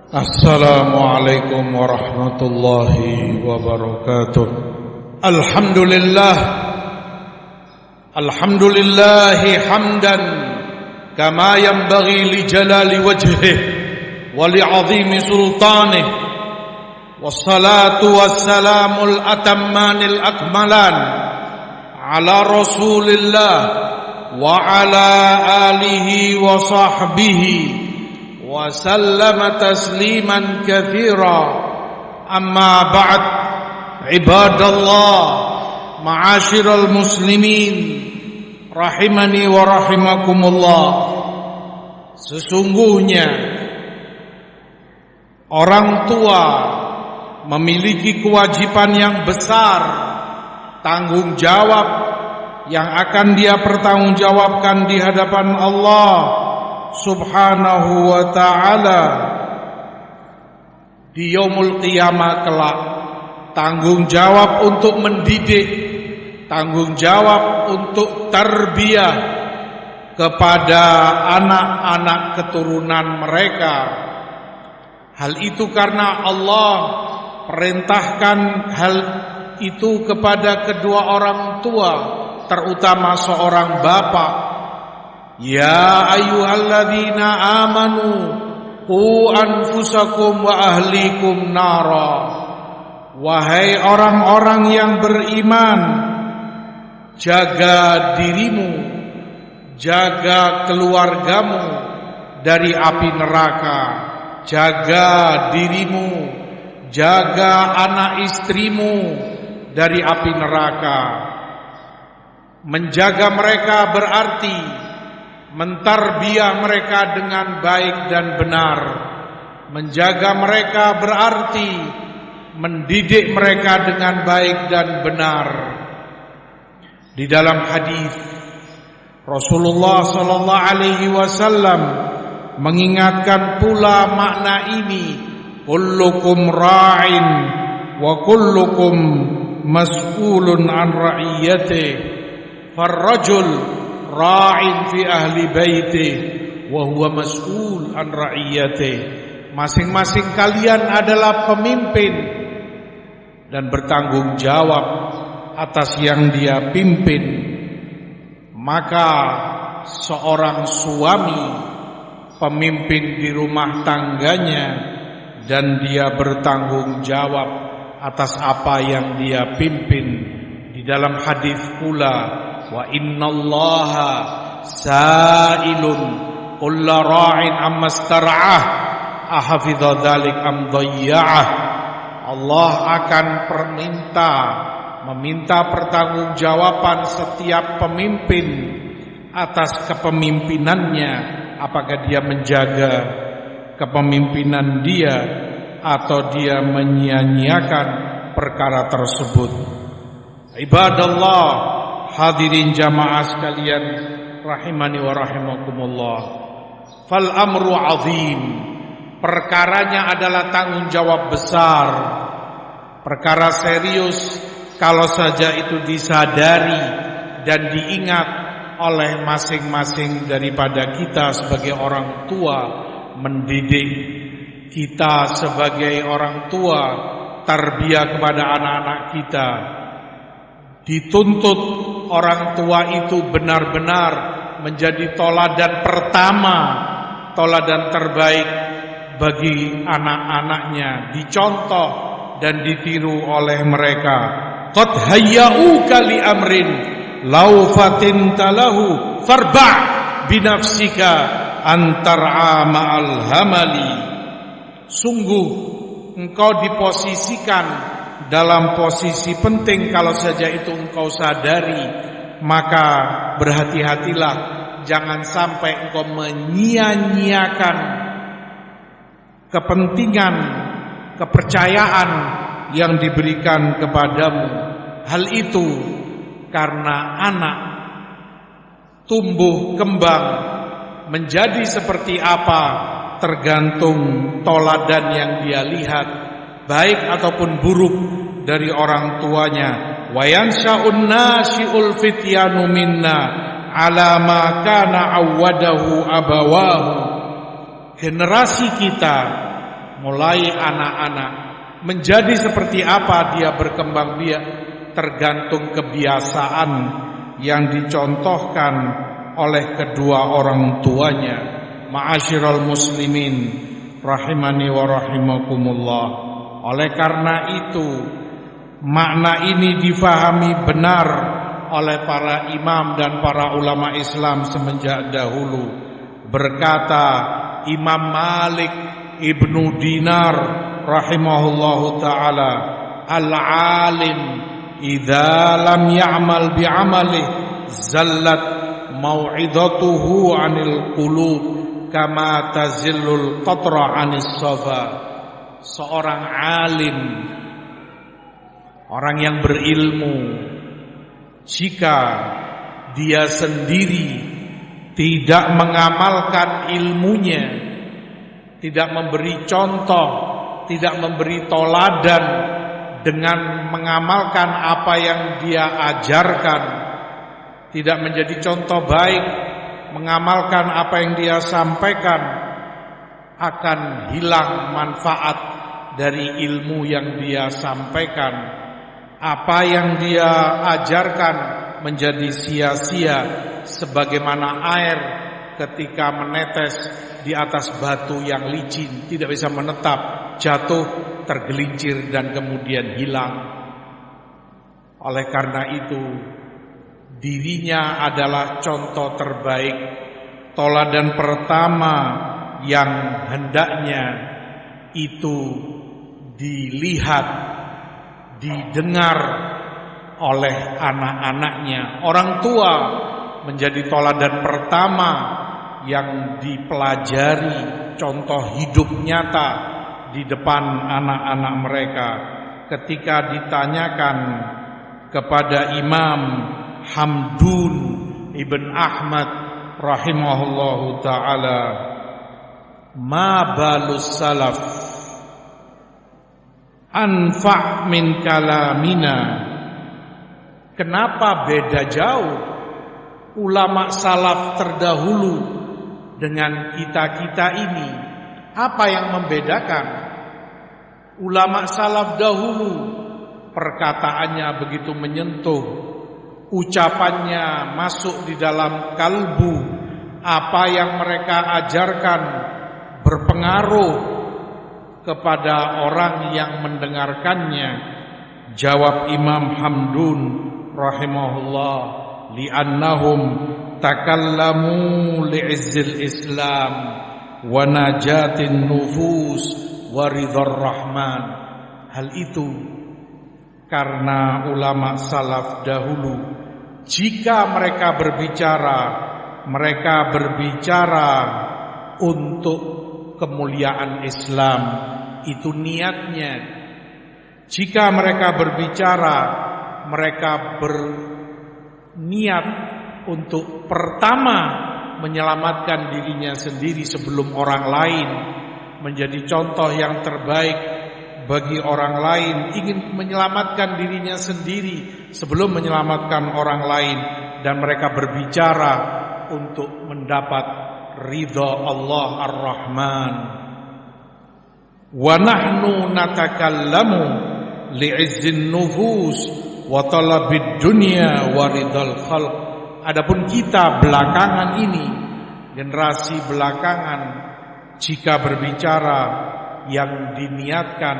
Assalamualaikum warahmatullahi wabarakatuh. Alhamdulillahi hamdan kama yanbaghi li jalali wajhihi wa li 'azimi sultanihi. Wassalatu wassalamul atammanil akmalan ala Rasulillah wa ala alihi wa sahbihi wa sallama tasliman katsira. Amma ba'd, ibadallah, ma'asyiral muslimin rahimani wa rahimakumullah. Sesungguhnya orang tua memiliki kewajiban yang besar, tanggung jawab yang akan dia pertanggungjawabkan di hadapan Allah Subhanahu wa ta'ala di yaumul qiyamah kelak. Tanggung jawab untuk mendidik, tanggung jawab untuk tarbiyah kepada anak-anak keturunan mereka. Hal itu karena Allah perintahkan hal itu kepada kedua orang tua, terutama seorang bapak. Ya ayyuhalladzina amanu qu anfusakum wa ahlikum nara. Wahai orang-orang yang beriman, jaga dirimu, jaga keluargamu dari api neraka. Jaga dirimu, jaga anak istrimu dari api neraka. Menjaga mereka berarti mentarbiyah mereka dengan baik dan benar. Menjaga mereka berarti mendidik mereka dengan baik dan benar. Di dalam hadis Rasulullah sallallahu alaihi wasallam mengingatkan pula makna ini, kullukum ra'in wa kullukum mas'ulun an ra'iyatihi. Farrajul ra'in fi ahli baiti wa huwa mas'ul an ra'iyati. Masing-masing kalian adalah pemimpin dan bertanggung jawab atas yang dia pimpin. Maka seorang suami pemimpin di rumah tangganya dan dia bertanggung jawab atas apa yang dia pimpin. Di dalam hadis pula, wa innallaha sa'ilun kulla ra'in amma star'ah ahafidha dzalik am dhayya'ah. Allah akan meminta pertanggungjawaban setiap pemimpin atas kepemimpinannya, apakah dia menjaga kepemimpinan dia atau dia menyia-nyiakan perkara tersebut. Ibadallah, hadirin jamaah sekalian rahimani wa rahimakumullah. Fal amru azim. Perkaranya adalah tanggung jawab besar. Perkara serius kalau saja itu disadari dan diingat oleh masing-masing daripada kita sebagai orang tua. Mendidik kita sebagai orang tua, tarbiyah kepada anak-anak kita. Dituntut orang tua itu benar-benar menjadi toladan pertama, toladan terbaik bagi anak-anaknya, dicontoh dan ditiru oleh mereka. Qad hayyauka li amrin law fatinta lahu farba' binafsika antar'a ma'al hamali. Sungguh engkau diposisikan dalam posisi penting kalau saja itu engkau sadari, maka berhati-hatilah jangan sampai engkau menyia-nyiakan kepentingan, kepercayaan yang diberikan kepadamu. Hal itu karena anak tumbuh kembang menjadi seperti apa tergantung toladan yang dia lihat, baik ataupun buruk dari orang tuanya. Wa yansha'un nashi'ul fityanu minna ala ma kana awwadahu abawahu. Generasi kita mulai anak-anak. Menjadi seperti apa dia berkembang biak tergantung kebiasaan yang dicontohkan oleh kedua orang tuanya. Ma'asyiral muslimin rahimani wa rahimakumullah. Oleh karena itu, makna ini difahami benar oleh para imam dan para ulama Islam semenjak dahulu. Berkata Imam Malik Ibnu Dinar rahimahullahu ta'ala, al-alim idza lam ya'mal bi'amalih zallat mau'idatuhu 'anil qulub kama tazillul qatra 'anis safa. Seorang alim, orang yang berilmu, jika dia sendiri tidak mengamalkan ilmunya, tidak memberi contoh, tidak memberi toladan dengan mengamalkan apa yang dia ajarkan, tidak menjadi contoh baik mengamalkan apa yang dia sampaikan, akan hilang manfaat dari ilmu yang dia sampaikan. Apa yang dia ajarkan menjadi sia-sia, sebagaimana air ketika menetes di atas batu yang licin, tidak bisa menetap, jatuh, tergelincir dan kemudian hilang. Oleh karena itu, dirinya adalah contoh terbaik, toladan pertama yang hendaknya itu dilihat, didengar oleh anak-anaknya. Orang tua menjadi toladan pertama yang dipelajari, contoh hidup nyata di depan anak-anak mereka. Ketika ditanyakan kepada Imam Hamdun Ibn Ahmad rahimahullahu ta'ala, ma balus salaf anfa' min kalamina, kenapa beda jauh ulama salaf terdahulu dengan kita-kita ini? Apa yang membedakan? Ulama salaf dahulu perkataannya begitu menyentuh, ucapannya masuk di dalam kalbu, apa yang mereka ajarkan berpengaruh kepada orang yang mendengarkannya. Jawab Imam Hamdun rahimahullah, li'annahum takallamu li'izzil Islam wa najatin nufus wa ridhar rahman. Hal itu karena ulama salaf dahulu, jika mereka berbicara untuk kemuliaan Islam, itu niatnya. Jika mereka berbicara, mereka berniat untuk pertama menyelamatkan dirinya sendiri sebelum orang lain, menjadi contoh yang terbaik bagi orang lain, ingin menyelamatkan dirinya sendiri sebelum menyelamatkan orang lain, dan mereka berbicara untuk mendapat ridha Allah Ar-Rahman. Wa nahnu natakallamu li'izzin nufus wa talabid dunya wa ridal khalq. Adapun kita belakangan ini, generasi belakangan, jika berbicara yang diniatkan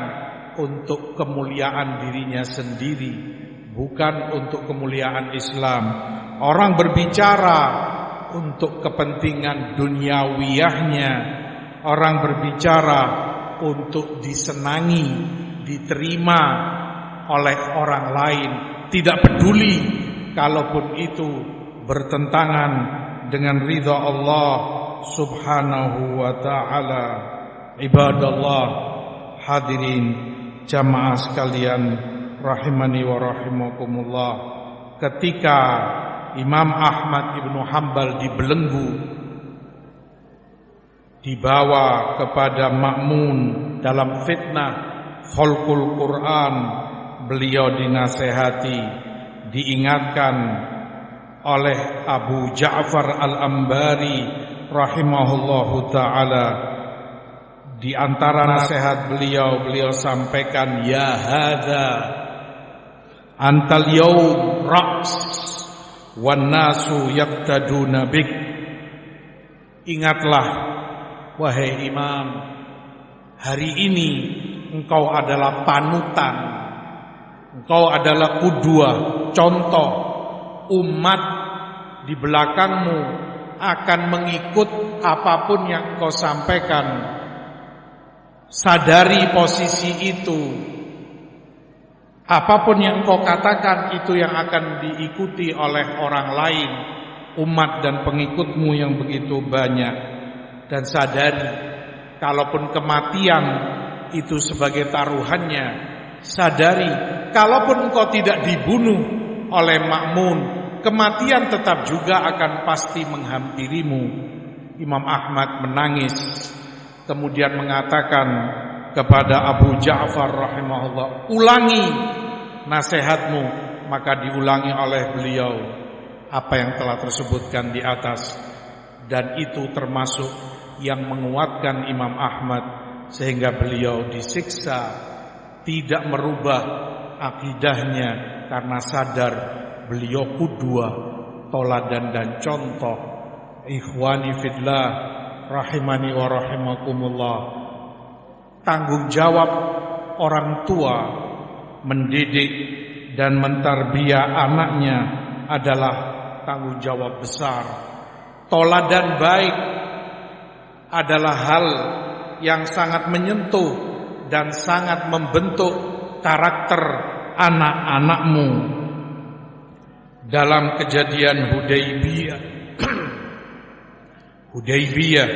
untuk kemuliaan dirinya sendiri, bukan untuk kemuliaan Islam. Orang berbicara untuk kepentingan duniawiyahnya, orang berbicara untuk disenangi, diterima oleh orang lain, tidak peduli kalaupun itu bertentangan dengan ridha Allah subhanahu wa ta'ala. Ibadallah, hadirin jamaah sekalian rahimani wa rahimakumullah, ketika Imam Ahmad Ibnu Hanbal dibelenggu, dibawa kepada Ma'mun dalam fitnah khalqul Quran, beliau dinasehati, diingatkan oleh Abu Ja'far Al-Ambari rahimahullahu ta'ala, Di antara nasihat beliau sampaikan, ya hadza antal yaum ra's wan nasu yaqtaduna bik. Ingatlah wahai imam, hari ini engkau adalah panutan, engkau adalah qudwa, contoh. Umat di belakangmu akan mengikut apapun yang engkau sampaikan. Sadari posisi itu. Apapun yang engkau katakan itu yang akan diikuti oleh orang lain, umat dan pengikutmu yang begitu banyak. Dan sadari, kalaupun kematian itu sebagai taruhannya, sadari, kalaupun engkau tidak dibunuh oleh makmun, kematian tetap juga akan pasti menghampirimu. Imam Ahmad menangis, kemudian mengatakan kepada Abu Ja'far rahimahullah, ulangi nasihatmu. Maka diulangi oleh beliau apa yang telah tersebutkan di atas, dan itu termasuk yang menguatkan Imam Ahmad sehingga beliau disiksa, tidak merubah akidahnya karena sadar beliau qudwa, toladan dan contoh. Ikhwani fillah rahimani wa rahimakumullah. Tanggung jawab orang tua mendidik dan mentarbiyah anaknya adalah tanggung jawab besar. Toladan baik adalah hal yang sangat menyentuh dan sangat membentuk karakter anak-anakmu. Dalam kejadian Hudaybiyah,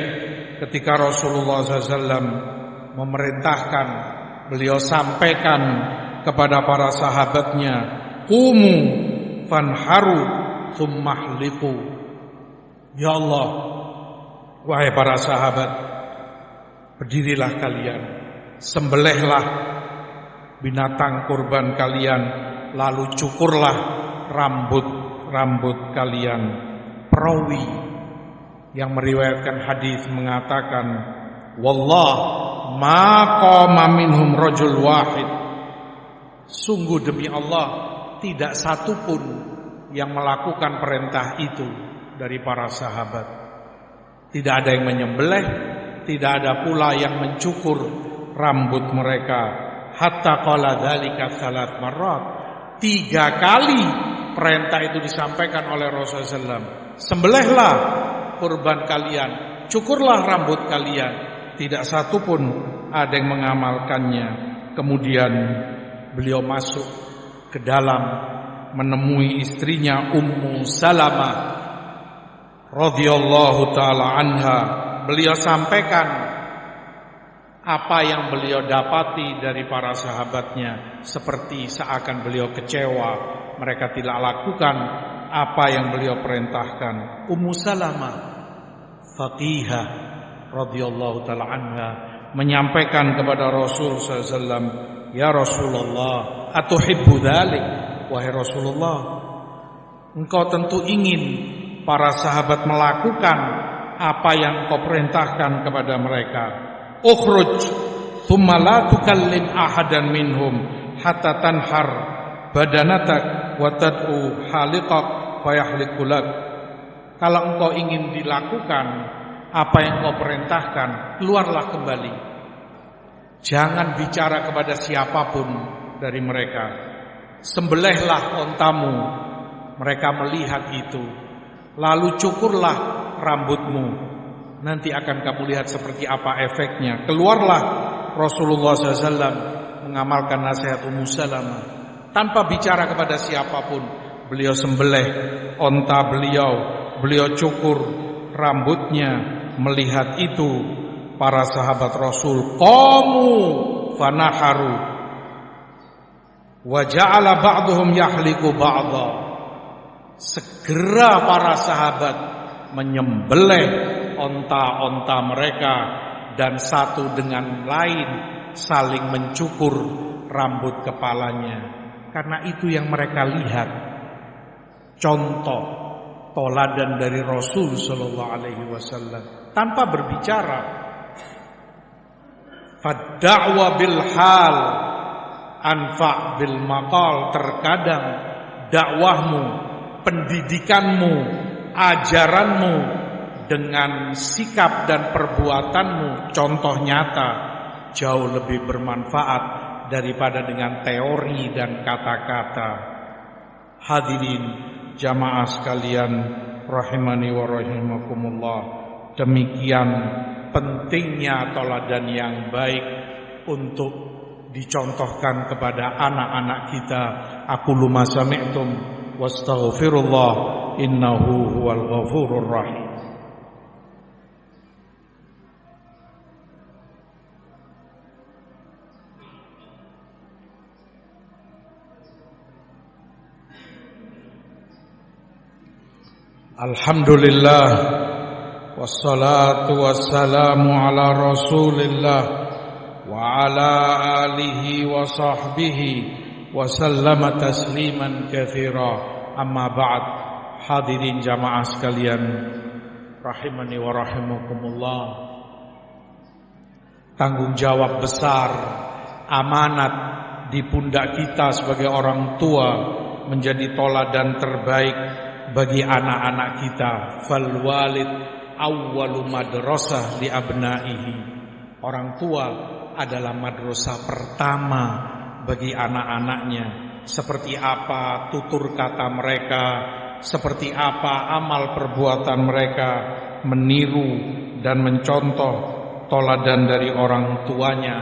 ketika Rasulullah SAW memerintahkan, beliau sampaikan kepada para sahabatnya, qumu fanharu thummahliqu. Ya Allah, wahai para sahabat, berdirilah kalian, sembelihlah binatang kurban kalian, lalu cukurlah rambut kalian. Perawi yang meriwayatkan hadis mengatakan, wallah ma qama minhum rajul wahid. Sungguh demi Allah, tidak satu pun yang melakukan perintah itu dari para sahabat. Tidak ada yang menyembelih, tidak ada pula yang mencukur rambut mereka. Hatta qala dzalika salat marrat. 3 kali perintah itu disampaikan oleh Rasulullah SAW. Sembelihlah kurban kalian, cukurlah rambut kalian. Tidak satu pun ada yang mengamalkannya. Kemudian beliau masuk ke dalam menemui istrinya Ummu Salamah radhiyallahu taala anha. Beliau sampaikan apa yang beliau dapati dari para sahabatnya, seperti seakan beliau kecewa mereka tidak lakukan apa yang beliau perintahkan. Ummu Salamah faqihah radhiyallahu taala anha menyampaikan kepada Rasul SAW, ya Rasulullah, atuhibbu dzalik? Wahai Rasulullah, engkau tentu ingin para sahabat melakukan apa yang engkau perintahkan kepada mereka. Ukhruj thumma la tukallim ahadan minhum hatta tanhar badanatak wa tad'u haliqak fayahliqu lak. Kalau engkau ingin dilakukan apa yang engkau perintahkan, keluarlah kembali. Jangan bicara kepada siapapun dari mereka. Sembelihlah ontamu, mereka melihat itu. Lalu cukurlah rambutmu, nanti akan kamu lihat seperti apa efeknya. Keluarlah Rasulullah SAW mengamalkan nasihat Ummu Salamah. Tanpa bicara kepada siapapun, beliau sembelih onta beliau cukur rambutnya. Melihat itu para sahabat Rasul qamu fanaharu wa ja'ala ba'dhum yahliku ba'dha. Segera para sahabat menyembelih onta-onta mereka dan satu dengan lain saling mencukur rambut kepalanya, karena itu yang mereka lihat. Contoh toladan dari Rasul sallallahu alaihi wasallam tanpa berbicara. Fad-da'wa bil hal anfa' bil maqal. Terkadang dakwahmu, pendidikanmu, ajaranmu dengan sikap dan perbuatanmu, contoh nyata, jauh lebih bermanfaat daripada dengan teori dan kata-kata. Hadirin jamaah sekalian rahimani wa rahimakumullah, demikian pentingnya teladan yang baik untuk dicontohkan kepada anak-anak kita. Aqulu ma sami'tum wastaghfirullah innahu huwal ghafurur rahim. Alhamdulillah wassalatu wassalamu ala Rasulillah wa ala alihi wa sahbihi wa sallama tasliman katsira. Amma ba'd. Hadirin jamaah sekalian rahimani wa rahimakumullah, tanggung jawab besar, amanat di pundak kita sebagai orang tua menjadi teladan terbaik bagi anak-anak kita. Fal walid awwalu madrasah li abnaihi. Orang tua adalah madrasah pertama bagi anak-anaknya. Seperti apa tutur kata mereka, seperti apa amal perbuatan mereka, meniru dan mencontoh teladan dari orang tuanya.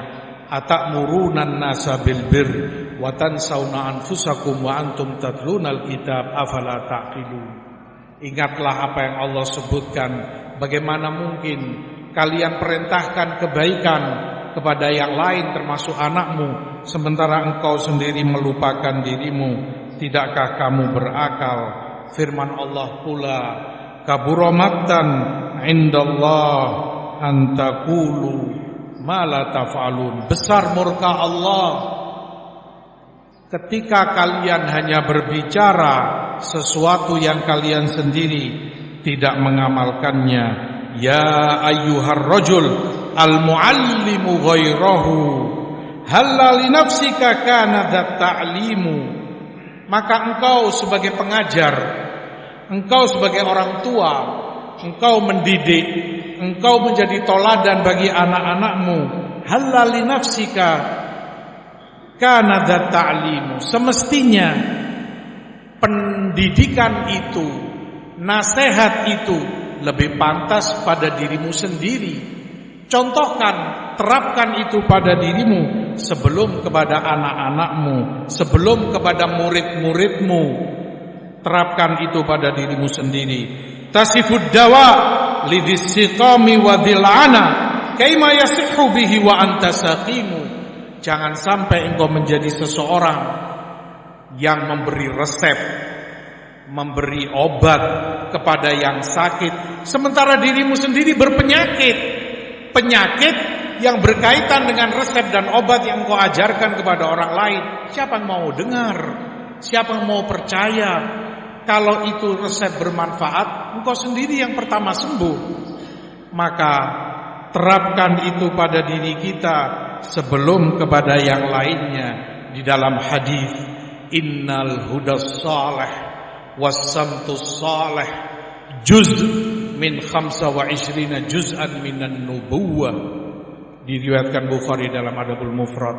Atamuruna nasa bil bir wa tansawna anfusakum wa antum tatlunal kitab afala taqilun. Ingatlah apa yang Allah sebutkan. Bagaimana mungkin kalian perintahkan kebaikan kepada yang lain termasuk anakmu, sementara engkau sendiri melupakan dirimu? Tidakkah kamu berakal? Firman Allah pula, kabura maqtan indallah an taqulu ma la taf'alun. Besar murka Allah ketika kalian hanya berbicara sesuatu yang kalian sendiri tidak mengamalkannya. Ya ayyuhar rajul al-muallimu ghairahu halla li nafsika kana dat ta'limu. Maka engkau sebagai pengajar, engkau sebagai orang tua, engkau mendidik, engkau menjadi teladan bagi anak-anakmu. Halla li nafsika kana dat ta'limu. Semestinya pendidikan itu, nasihat itu lebih pantas pada dirimu sendiri. Contohkan, terapkan itu pada dirimu sebelum kepada anak-anakmu, sebelum kepada murid-muridmu. Terapkan itu pada dirimu sendiri. Tasifud dawa lidis siqami wa dhil'ana kaima yasihhu bihi wa anta saqimu. Jangan sampai engkau menjadi seseorang yang memberi resep, memberi obat kepada yang sakit, sementara dirimu sendiri berpenyakit. Penyakit yang berkaitan dengan resep dan obat yang engkau ajarkan kepada orang lain. Siapa yang mau dengar? Siapa yang mau percaya? Kalau itu resep bermanfaat, engkau sendiri yang pertama sembuh. Maka terapkan itu pada diri kita sebelum kepada yang lainnya. Di dalam hadis, innal hudas salih was-samtus salih juz min 25 juz'an minan nubuwah. Diriwayatkan Bukhari dalam Adabul Mufrad.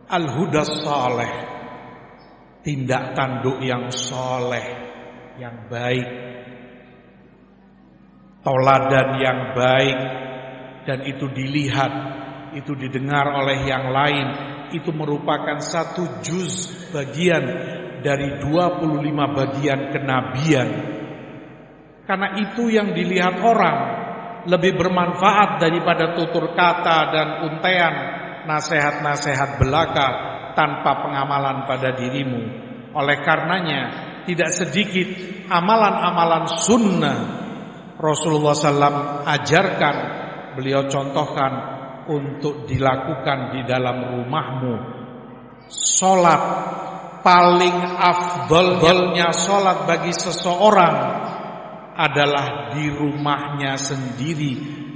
Al-hudas salih, tindak tanduk yang soleh, yang baik, teladan yang baik, dan itu dilihat, itu didengar oleh yang lain, itu merupakan satu juz bagian dari 25 bagian kenabian. Karena itu yang dilihat orang lebih bermanfaat daripada tutur kata dan untaian nasihat-nasihat belaka tanpa pengamalan pada dirimu. Oleh karenanya tidak sedikit amalan-amalan sunnah Rasulullah SAW ajarkan, beliau contohkan untuk dilakukan di dalam rumahmu. Sholat, paling afdolnya sholat bagi seseorang adalah di rumahnya sendiri,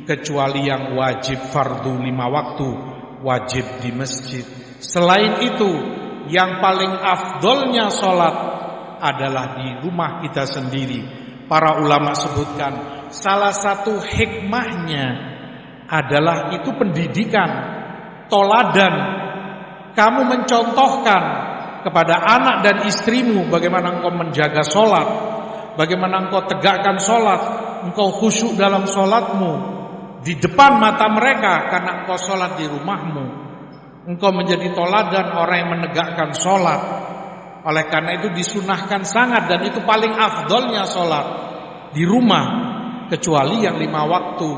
kecuali yang wajib fardu 5 waktu, wajib di masjid. Selain itu, yang paling afdolnya sholat adalah di rumah kita sendiri. Para ulama sebutkan salah satu hikmahnya adalah itu pendidikan, toladan. Kamu mencontohkan kepada anak dan istrimu bagaimana engkau menjaga sholat, bagaimana engkau tegakkan sholat, engkau khusyuk dalam sholatmu di depan mata mereka karena engkau sholat di rumahmu. Engkau menjadi toladan orang yang menegakkan sholat. Oleh karena itu disunahkan sangat, dan itu paling afdolnya sholat di rumah, kecuali yang 5 waktu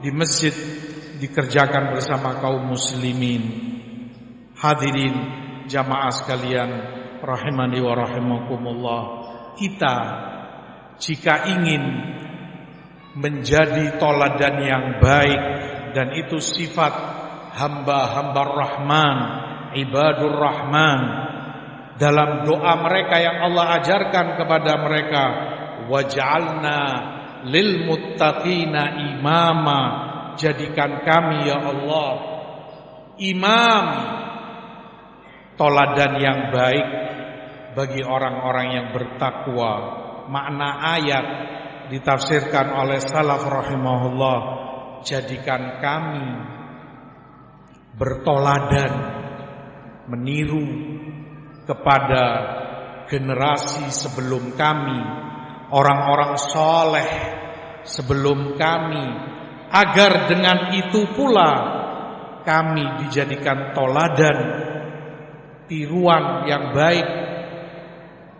di masjid dikerjakan bersama kaum muslimin. Hadirin jamaah sekalian rahimani wa rahimakumullah, kita jika ingin menjadi toladan yang baik, dan itu sifat hamba-hamba Rahman, ibadur Rahman, dalam doa mereka yang Allah ajarkan kepada mereka, waj'alna lil muttaqina imama, jadikan kami ya Allah imam, toladan yang baik bagi orang-orang yang bertakwa. Makna ayat ditafsirkan oleh salaf rahimahullah, jadikan kami bertoladan, meniru kepada generasi sebelum kami, orang-orang soleh sebelum kami, agar dengan itu pula kami dijadikan toladan, tiruan yang baik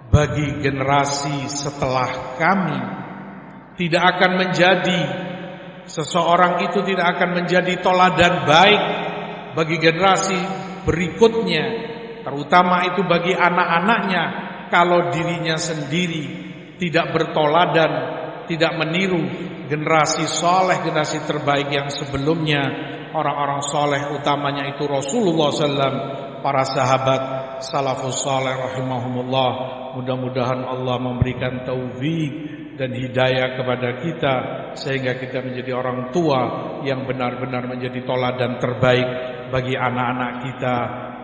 bagi generasi setelah kami. Tidak akan menjadi, seseorang itu tidak akan menjadi toladan baik bagi generasi berikutnya, terutama itu bagi anak-anaknya, kalau dirinya sendiri tidak bertoladan, tidak meniru generasi soleh, generasi terbaik yang sebelumnya. Orang-orang soleh utamanya itu Rasulullah SAW, para sahabat salafus saleh rahimahumullah. Mudah-mudahan Allah memberikan taufik dan hidayah kepada kita, sehingga kita menjadi orang tua yang benar-benar menjadi toladan terbaik bagi anak-anak kita.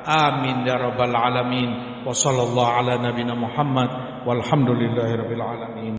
Amin ya rabbal alamin. Wa sallallahu ala nabiyina Muhammad walhamdulillahi rabbil alamin.